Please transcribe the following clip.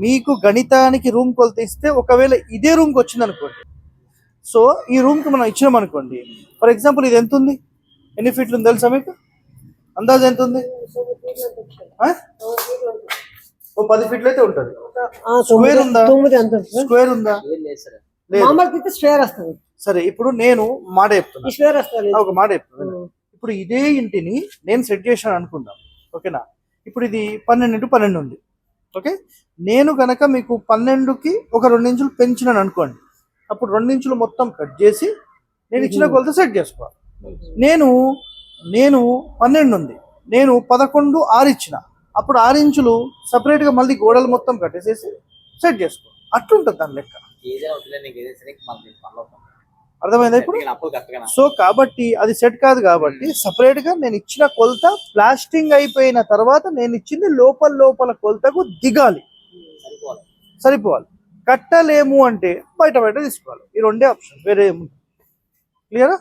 మీకు గణితానికి రూమ్ కొలత ఇస్తే ఒకవేళ ఇదే రూమ్కి వచ్చింది అనుకోండి, సో ఈ రూమ్కి మనం ఇచ్చినాం అనుకోండి, ఫర్ ఎగ్జాంపుల్ ఇది ఎంత ఉంది, ఎన్ని ఫీట్లు ఉంది తెలుసా మీకు? అందాజు ఎంత ఉంది? ఓ 10 ఫీట్లు అయితే ఉంటుంది. స్క్వేర్ ఉందా? స్క్వేర్ ఉందా? సరే, ఇప్పుడు నేను మాట చెప్తున్నా, ఒక మాట చెప్తున్నా. ఇప్పుడు ఇదే ఇంటిని నేను సెట్ చేశాను అనుకుందాం, ఓకేనా? ఇప్పుడు ఇది 12x12 ఉంది, ఓకే. నేను కనుక మీకు 12కి ఒక 2 ఇంచులు పెంచినాను అనుకోండి, అప్పుడు 2 ఇంచులు మొత్తం కట్ చేసి నేను ఇచ్చిన కొలత సెట్ చేసుకోవాలి. నేను 12 ఉంది, నేను 11 6 ఇచ్చిన, అప్పుడు 6 ఇంచులు సపరేట్గా మళ్ళీ గోడలు మొత్తం కట్టేసేసి సెట్ చేసుకో. అట్లుంటుంది దాని లెక్క. అర్థమైందా ఇప్పుడు? సో కాబట్టి అది సెట్ కాదు కాబట్టి సపరేట్ గా నేను ఇచ్చిన కొలత ప్లాస్టింగ్ అయిపోయిన తర్వాత నేను ఇచ్చింది లోపల కొలతకు దిగాలి, సరిపోవాలి. కట్టలేము అంటే బయట తీసుకోవాలి. ఈ రెండే ఆప్షన్, వేరే క్లియరా?